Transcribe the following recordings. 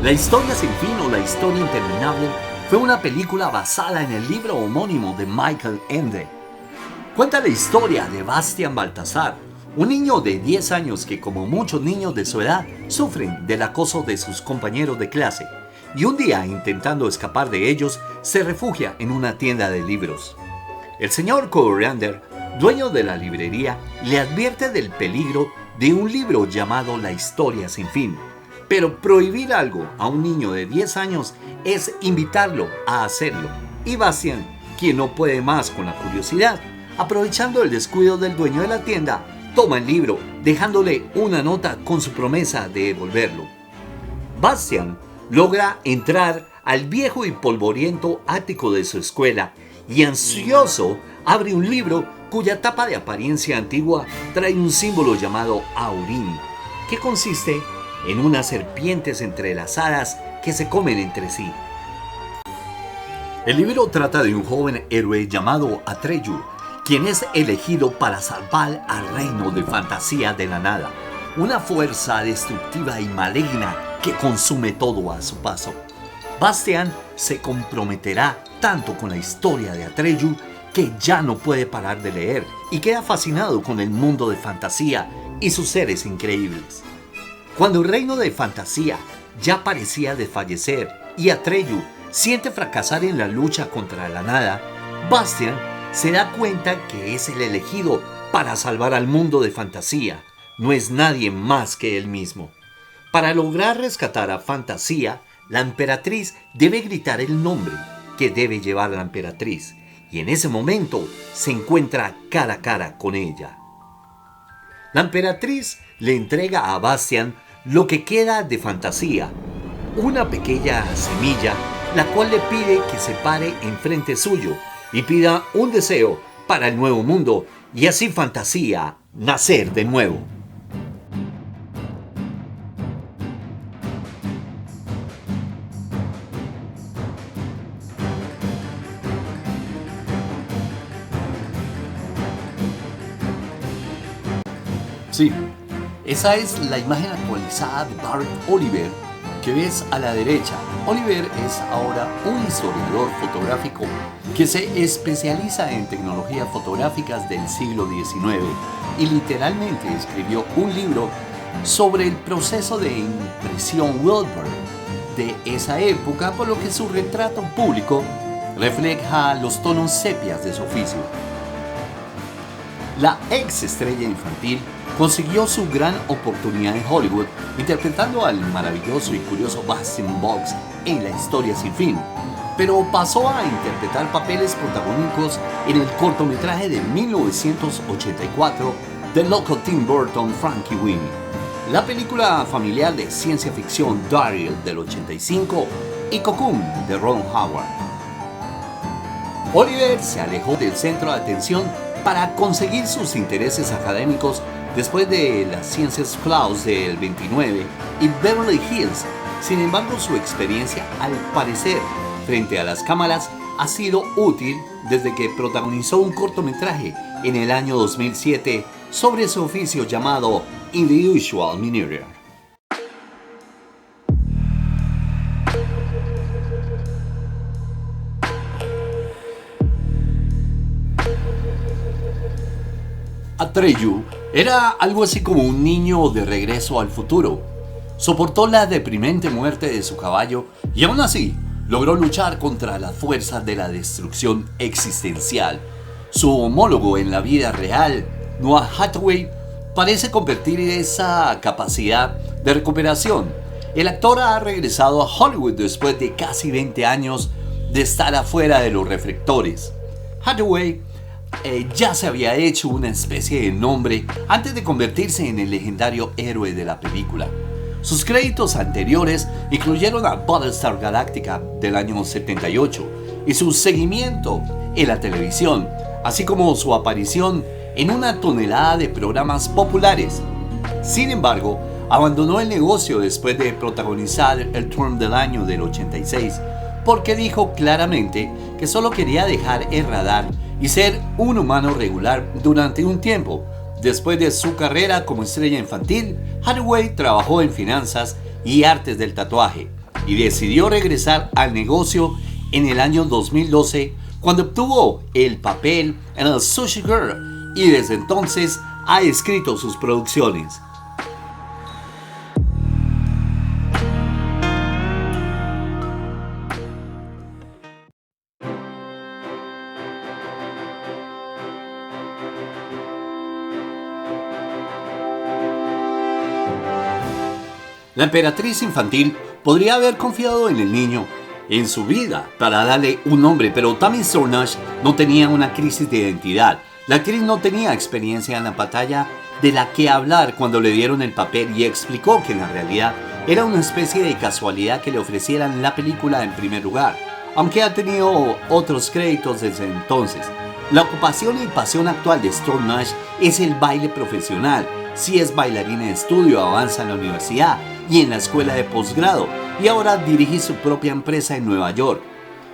La historia sin fin o La historia interminable fue una película basada en el libro homónimo de Michael Ende. Cuenta la historia de Bastian Baltasar, un niño de 10 años que, como muchos niños de su edad, sufren del acoso de sus compañeros de clase, y un día, intentando escapar de ellos, se refugia en una tienda de libros. El señor Coriander, dueño de la librería, le advierte del peligro de un libro llamado La historia sin fin. Pero prohibir algo a un niño de 10 años es invitarlo a hacerlo. Y Bastian, quien no puede más con la curiosidad, aprovechando el descuido del dueño de la tienda, toma el libro, dejándole una nota con su promesa de devolverlo. Bastian logra entrar al viejo y polvoriento ático de su escuela y, ansioso, abre un libro cuya tapa de apariencia antigua trae un símbolo llamado Aurín, que consiste en unas serpientes entrelazadas que se comen entre sí. El libro trata de un joven héroe llamado Atreyu, quien es elegido para salvar al reino de fantasía de la nada, una fuerza destructiva y maligna que consume todo a su paso. Bastian se comprometerá tanto con la historia de Atreyu que ya no puede parar de leer y queda fascinado con el mundo de fantasía y sus seres increíbles. Cuando el reino de fantasía ya parecía desfallecer y Atreyu siente fracasar en la lucha contra la nada, Bastian se da cuenta que es el elegido para salvar al mundo de fantasía. No es nadie más que él mismo. Para lograr rescatar a Fantasía, la emperatriz debe gritar el nombre que debe llevar la emperatriz, y en ese momento se encuentra cara a cara con ella. La emperatriz le entrega a Bastian lo que queda de Fantasía, una pequeña semilla, la cual le pide que se pare enfrente suyo y pida un deseo para el nuevo mundo y así Fantasía nacer de nuevo. Sí, esa es la imagen actualizada de Bart Oliver que ves a la derecha. Oliver es ahora un historiador fotográfico que se especializa en tecnologías fotográficas del siglo XIX y literalmente escribió un libro sobre el proceso de impresión Wilbur de esa época, por lo que su retrato público refleja los tonos sepias de su oficio. La ex estrella infantil consiguió su gran oportunidad en Hollywood interpretando al maravilloso y curioso Bastian Boggs en La historia sin fin, pero pasó a interpretar papeles protagónicos en el cortometraje de 1984 del loco Tim Burton Frankie Winnie, la película familiar de ciencia ficción Daryl del 85 y Cocoon de Ron Howard. Oliver se alejó del centro de atención para conseguir sus intereses académicos después de las Ciencias Claus del 29 y Beverly Hills. Sin embargo, su experiencia, al parecer, frente a las cámaras ha sido útil desde que protagonizó un cortometraje en el año 2007 sobre su oficio llamado In the Usual Maneuver. Atreyu era algo así como un niño de regreso al futuro. Soportó la deprimente muerte de su caballo y aún así logró luchar contra las fuerzas de la destrucción existencial. Su homólogo en la vida real, Noah Hathaway, parece convertir esa capacidad de recuperación. El actor ha regresado a Hollywood después de casi 20 años de estar afuera de los reflectores. Hathaway ya se había hecho una especie de nombre antes de convertirse en el legendario héroe de la película. Sus créditos anteriores incluyeron a Battlestar Galactica del año 78 y su seguimiento en la televisión, así como su aparición en una tonelada de programas populares. Sin embargo, abandonó el negocio después de protagonizar el Trump del año del 86, porque dijo claramente que solo quería dejar el radar y ser un humano regular durante un tiempo. Después de su carrera como estrella infantil, Hathaway trabajó en finanzas y artes del tatuaje, y decidió regresar al negocio en el año 2012 cuando obtuvo el papel en el Sushi Girl y desde entonces ha escrito sus producciones. La emperatriz infantil podría haber confiado en el niño, en su vida, para darle un nombre, pero Tammy Stronach no tenía una crisis de identidad. La actriz no tenía experiencia en la pantalla de la que hablar cuando le dieron el papel y explicó que en la realidad era una especie de casualidad que le ofrecieran la película en primer lugar, aunque ha tenido otros créditos desde entonces. La ocupación y pasión actual de Stronach es el baile profesional. Si es bailarina de estudio, avanza en la universidad y en la escuela de posgrado, y ahora dirige su propia empresa en Nueva York.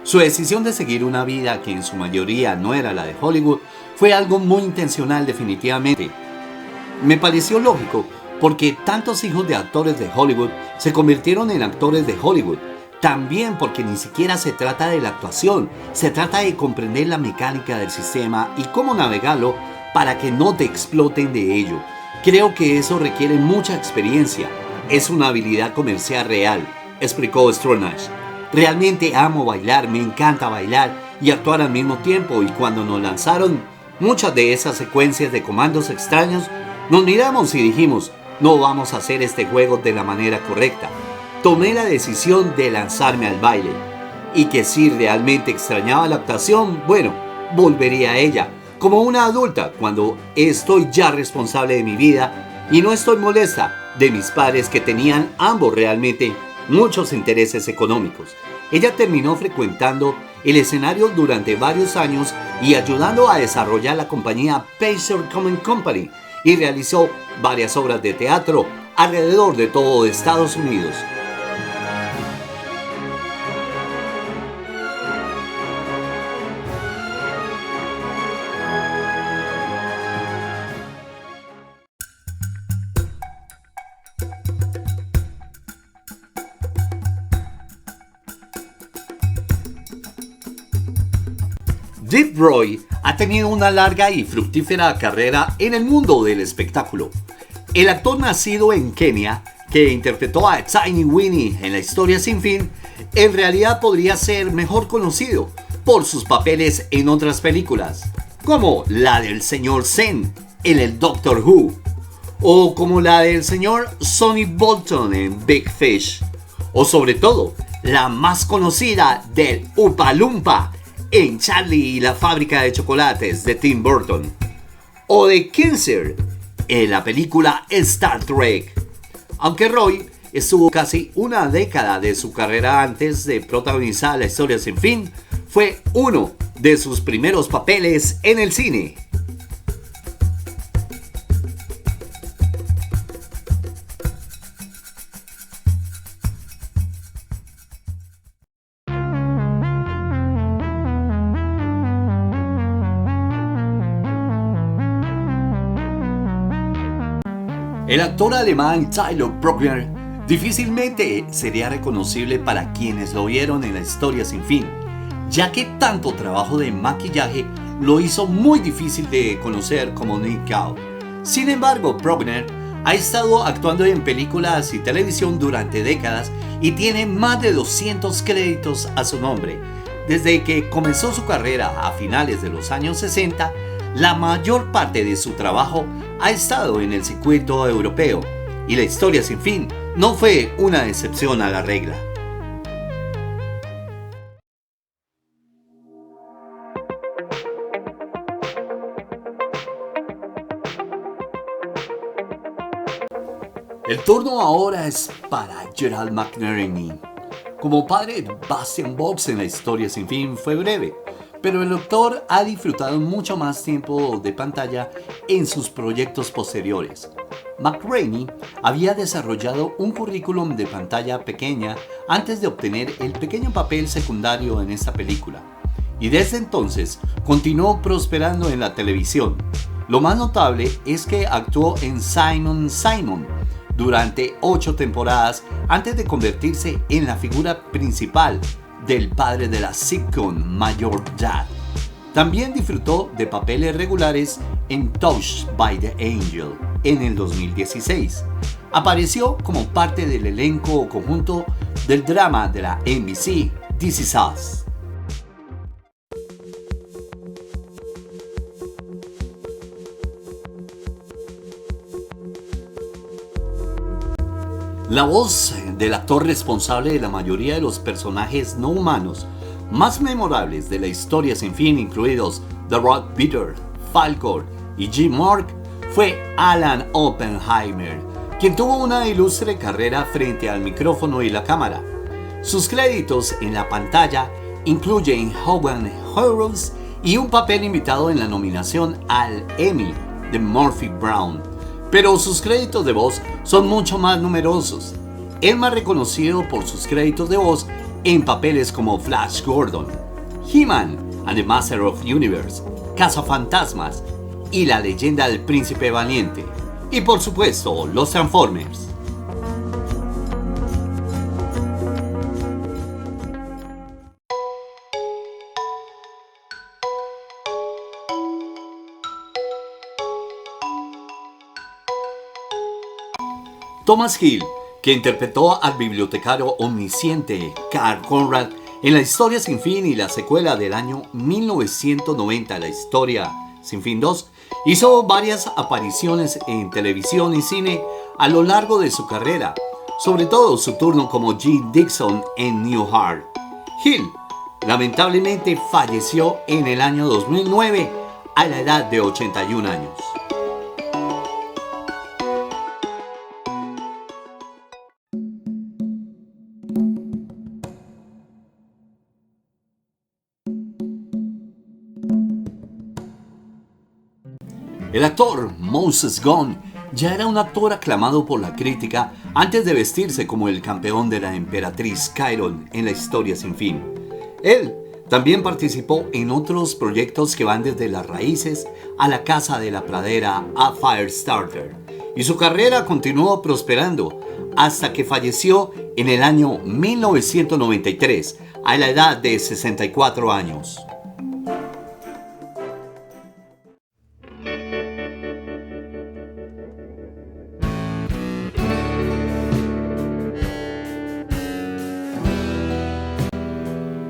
Su decisión de seguir una vida que en su mayoría no era la de Hollywood fue algo muy intencional definitivamente. Me pareció lógico porque tantos hijos de actores de Hollywood se convirtieron en actores de Hollywood. También porque ni siquiera se trata de la actuación, se trata de comprender la mecánica del sistema y cómo navegarlo para que no te exploten de ello. Creo que eso requiere mucha experiencia. Es una habilidad comercial real, explicó Stronach. Realmente amo bailar, me encanta bailar y actuar al mismo tiempo, y cuando nos lanzaron muchas de esas secuencias de comandos extraños, nos miramos y dijimos, no vamos a hacer este juego de la manera correcta. Tomé la decisión de lanzarme al baile, y que si realmente extrañaba la actuación, bueno, volvería a ella, como una adulta, cuando estoy ya responsable de mi vida y no estoy molesta de mis padres que tenían ambos realmente muchos intereses económicos. Ella terminó frecuentando el escenario durante varios años y ayudando a desarrollar la compañía Pacer Common Company, y realizó varias obras de teatro alrededor de todo Estados Unidos. Deep Roy ha tenido una larga y fructífera carrera en el mundo del espectáculo. El actor nacido en Kenia, que interpretó a Tiny Winnie en La Historia Sin Fin, en realidad podría ser mejor conocido por sus papeles en otras películas, como la del Sr. Zen en el Doctor Who, o como la del Sr. Sonny Bolton en Big Fish, o sobre todo, la más conocida del Oompa Loompa en Charlie y la fábrica de chocolates de Tim Burton, o de Kinzer en la película Star Trek. Aunque Roy estuvo casi una década de su carrera antes de protagonizar La Historia Sin Fin, fue uno de sus primeros papeles en el cine. El actor alemán Tyler Bruckner difícilmente sería reconocible para quienes lo vieron en La Historia Sin Fin, ya que tanto trabajo de maquillaje lo hizo muy difícil de conocer como Nick Cave. Sin embargo, Bruckner ha estado actuando en películas y televisión durante décadas y tiene más de 200 créditos a su nombre. Desde que comenzó su carrera a finales de los años 60, la mayor parte de su trabajo ha estado en el circuito europeo, y La Historia Sin Fin no fue una excepción a la regla. El turno ahora es para Gerald McNerney. Como padre de Bastian Box en La Historia Sin Fin fue breve, pero el actor ha disfrutado mucho más tiempo de pantalla en sus proyectos posteriores. McNerney había desarrollado un currículum de pantalla pequeña antes de obtener el pequeño papel secundario en esta película, y desde entonces continuó prosperando en la televisión. Lo más notable es que actuó en Simon Simon, durante 8 temporadas antes de convertirse en la figura principal del padre de la sitcom Mayor Dad. También disfrutó de papeles regulares en Touched by the Angel en el 2016. Apareció como parte del elenco conjunto del drama de la NBC This Is Us. La voz del actor responsable de la mayoría de los personajes no humanos más memorables de la historia sin fin, incluidos The Rock Peter, Falcor y Jim Mork, fue Alan Oppenheimer, quien tuvo una ilustre carrera frente al micrófono y la cámara. Sus créditos en la pantalla incluyen Hogan Heroes y un papel invitado en la nominación al Emmy de Murphy Brown, pero sus créditos de voz son mucho más numerosos. Es más reconocido por sus créditos de voz en papeles como Flash Gordon, He-Man and the Master of the Universe, Cazafantasmas y La Leyenda del Príncipe Valiente, y por supuesto los Transformers. Thomas Hill, que interpretó al bibliotecario omnisciente Carl Conrad en La Historia Sin Fin y la secuela del año 1990, La Historia Sin Fin 2, hizo varias apariciones en televisión y cine a lo largo de su carrera, sobre todo su turno como Jim Dixon en Newhart. Hill lamentablemente falleció en el año 2009 a la edad de 81 años. El actor Moses Gunn ya era un actor aclamado por la crítica antes de vestirse como el campeón de la emperatriz Chiron en La Historia Sin Fin. Él también participó en otros proyectos que van desde Las Raíces a La Casa de la Pradera a Firestarter, y su carrera continuó prosperando hasta que falleció en el año 1993 a la edad de 64 años.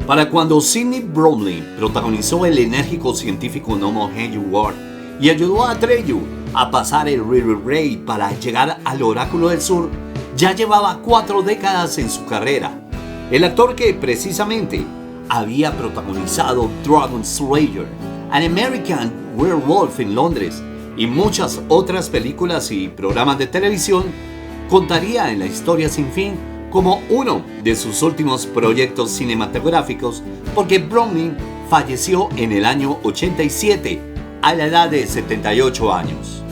Para cuando Sidney Bromley protagonizó el enérgico científico gnomo Henry Ward y ayudó a Atreyu a pasar el River Raid para llegar al Oráculo del Sur, ya llevaba 4 décadas en su carrera. El actor que precisamente había protagonizado Dragon Slayer, An American Werewolf en Londres y muchas otras películas y programas de televisión, contaría en La Historia Sin Fin como uno de sus últimos proyectos cinematográficos, porque Bromley falleció en el año 87 a la edad de 78 años.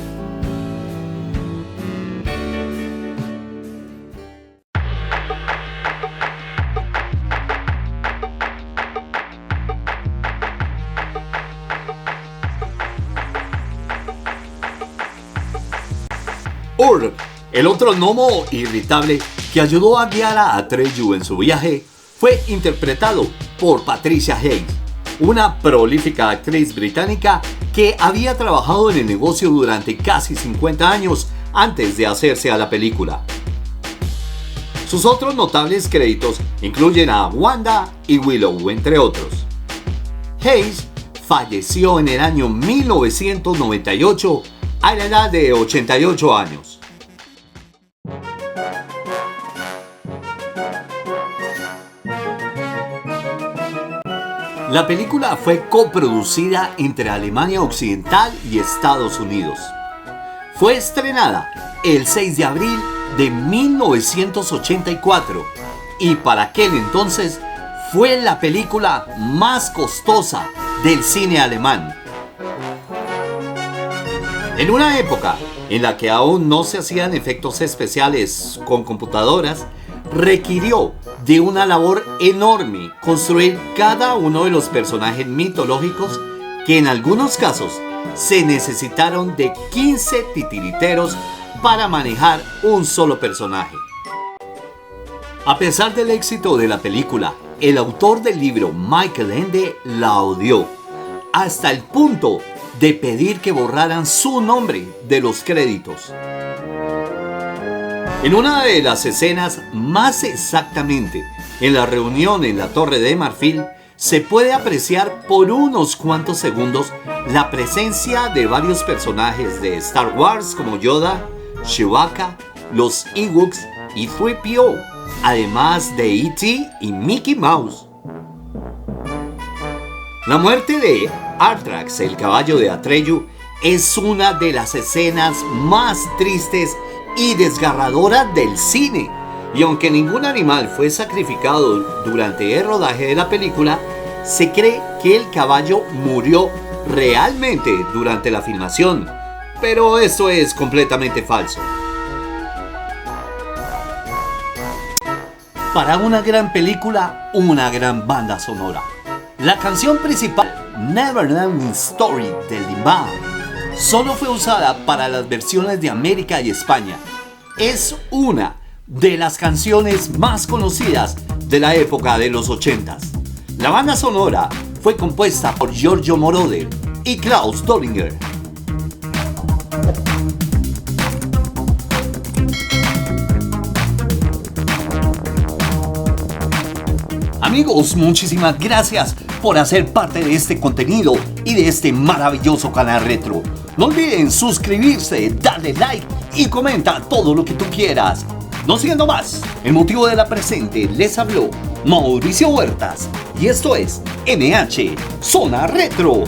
Urg, el otro gnomo irritable que ayudó a guiar a Atreyu en su viaje, fue interpretado por Patricia Hayes, una prolífica actriz británica que había trabajado en el negocio durante casi 50 años antes de hacerse a la película. Sus otros notables créditos incluyen a Wanda y Willow, entre otros. Hayes falleció en el año 1998 a la edad de 88 años. La película fue coproducida entre Alemania Occidental y Estados Unidos. Fue estrenada el 6 de abril de 1984 y para aquel entonces fue la película más costosa del cine alemán. En una época en la que aún no se hacían efectos especiales con computadoras, requirió de una labor enorme construir cada uno de los personajes mitológicos, que en algunos casos se necesitaron de 15 titiriteros para manejar un solo personaje. A pesar del éxito de la película, el autor del libro, Michael Ende, la odió, hasta el punto de pedir que borraran su nombre de los créditos. En una de las escenas, más exactamente en la reunión en la Torre de Marfil, se puede apreciar por unos cuantos segundos la presencia de varios personajes de Star Wars como Yoda, Chewbacca, los Ewoks y 3PO, además de E.T. y Mickey Mouse. La muerte de Arthrax, el caballo de Atreyu, es una de las escenas más tristes y desgarradoras del cine. Y aunque ningún animal fue sacrificado durante el rodaje de la película, se cree que el caballo murió realmente durante la filmación. Pero esto es completamente falso. Para una gran película, una gran banda sonora. La canción principal, Neverending Story de Limbaugh, solo fue usada para las versiones de América y España. Es una de las canciones más conocidas de la época de los 80s. La banda sonora fue compuesta por Giorgio Moroder y Klaus Dollinger. Amigos, muchísimas gracias por hacer parte de este contenido y de este maravilloso canal retro. No olviden suscribirse, darle like y comenta todo lo que tú quieras. No siendo más, el motivo de la presente les habló Mauricio Huertas y esto es MH Zona Retro.